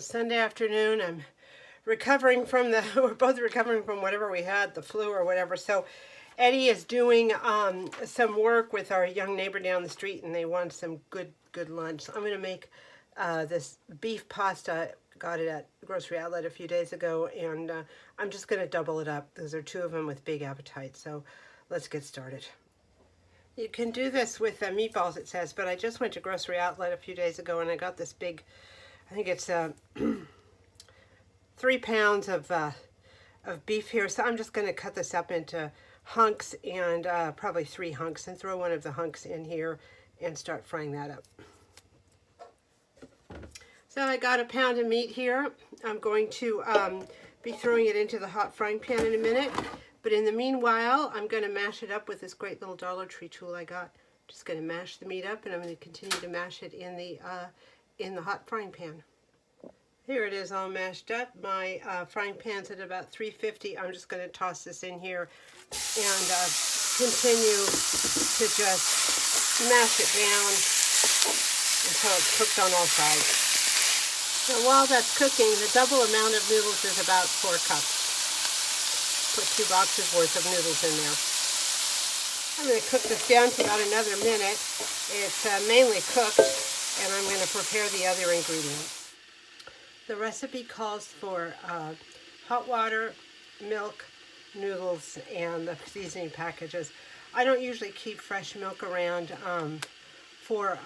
It's Sunday afternoon. I'm recovering from we're both recovering from whatever we had, the flu or whatever. So Eddie is doing some work with our young neighbor down the street, and they want some good lunch. So I'm going to make this beef pasta. Got it at Grocery Outlet a few days ago, and I'm just going to double it up. Those are two of them with big appetite. So let's get started. You can do this with meatballs, it says, but I just went to Grocery Outlet a few days ago, and I got this big, I think it's 3 pounds of beef here. So I'm just going to cut this up into hunks, and probably 3 hunks, and throw one of the hunks in here and start frying that up. So I got a pound of meat here. I'm going to be throwing it into the hot frying pan in a minute. But in the meanwhile, I'm going to mash it up with this great little Dollar Tree tool I got. Just going to mash the meat up, and I'm going to continue to mash it in the hot frying pan. Here it is all mashed up. My frying pan's at about 350. I'm just going to toss this in here and continue to just mash it down until it's cooked on all sides. So while that's cooking, the double amount of noodles is about 4 cups. Put 2 boxes worth of noodles in there. I'm going to cook this down for about another minute. It's mainly cooked, and I'm going to prepare the other ingredients. The recipe calls for hot water, milk, noodles, and the seasoning packages. I don't usually keep fresh milk around for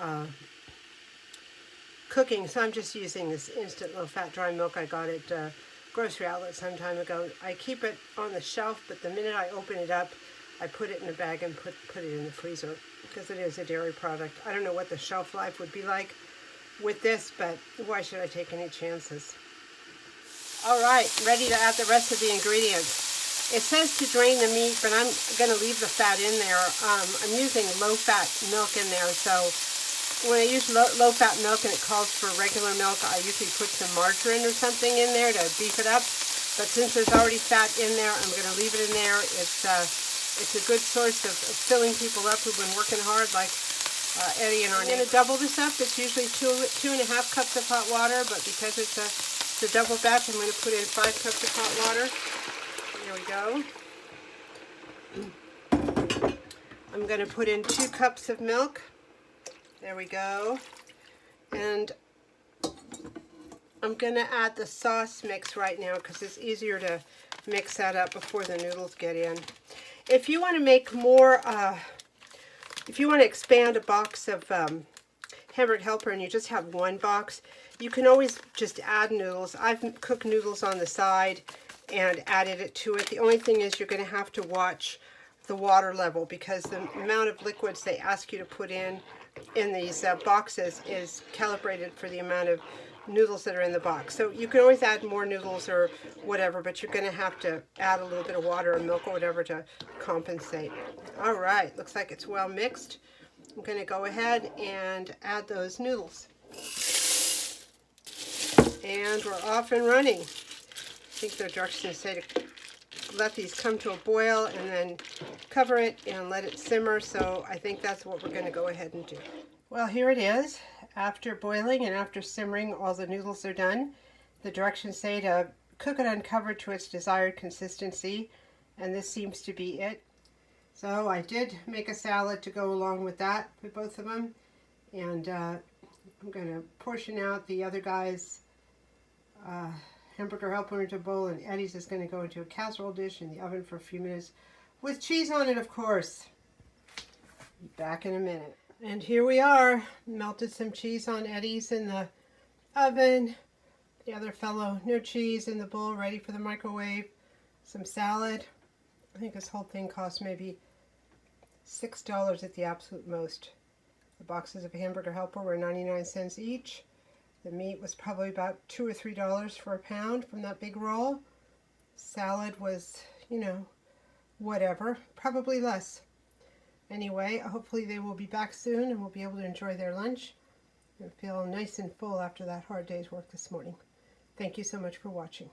cooking, so I'm just using this instant low-fat dry milk I got at Grocery Outlet some time ago. I keep it on the shelf, but the minute I open it up, I put it in a bag and put it in the freezer because it is a dairy product. I don't know what the shelf life would be like with this, but why should I take any chances? All right, ready to add the rest of the ingredients. It says to drain the meat, but I'm going to leave the fat in there. I'm using low-fat milk in there, so when I use low-fat milk and it calls for regular milk, I usually put some margarine or something in there to beef it up. But since there's already fat in there, I'm going to leave it in there. It's a good source of filling people up who've been working hard, like Eddie and our neighbor. I'm going to double this up. It's usually 2.5 cups of hot water, but because it's a double batch, I'm going to put in 5 cups of hot water. There we go. I'm going to put in 2 cups of milk. There we go. And I'm going to add the sauce mix right now because it's easier to mix that up before the noodles get in. If you want to make more, if you want to expand a box of Hamburger Helper and you just have 1 box, you can always just add noodles. I've cooked noodles on the side and added it to it. The only thing is you're going to have to watch the water level because the amount of liquids they ask you to put in these boxes is calibrated for the amount of noodles that are in the box. So you can always add more noodles or whatever, but you're going to have to add a little bit of water or milk or whatever to compensate. All right, looks like it's well mixed. I'm going to go ahead and add those noodles. And we're off and running. I think the directions say to let these come to a boil and then cover it and let it simmer. So I think that's what we're going to go ahead and do. Well, here it is. After boiling and after simmering, all the noodles are done. The directions say to cook it uncovered to its desired consistency, and this seems to be it. So I did make a salad to go along with that for both of them, and I'm going to portion out the other guy's Hamburger Helper into a bowl, and Eddie's is going to go into a casserole dish in the oven for a few minutes with cheese on it, of course. Be back in a minute. And here we are. Melted some cheese on Eddie's in the oven. The other fellow, no cheese in the bowl, ready for the microwave. Some salad. I think this whole thing cost maybe $6 at the absolute most. The boxes of Hamburger Helper were 99 cents each. The meat was probably about $2 or $3 for a pound from that big roll. Salad was, you know, whatever, probably less. Anyway, hopefully they will be back soon and we'll be able to enjoy their lunch and feel nice and full after that hard day's work this morning. Thank you so much for watching.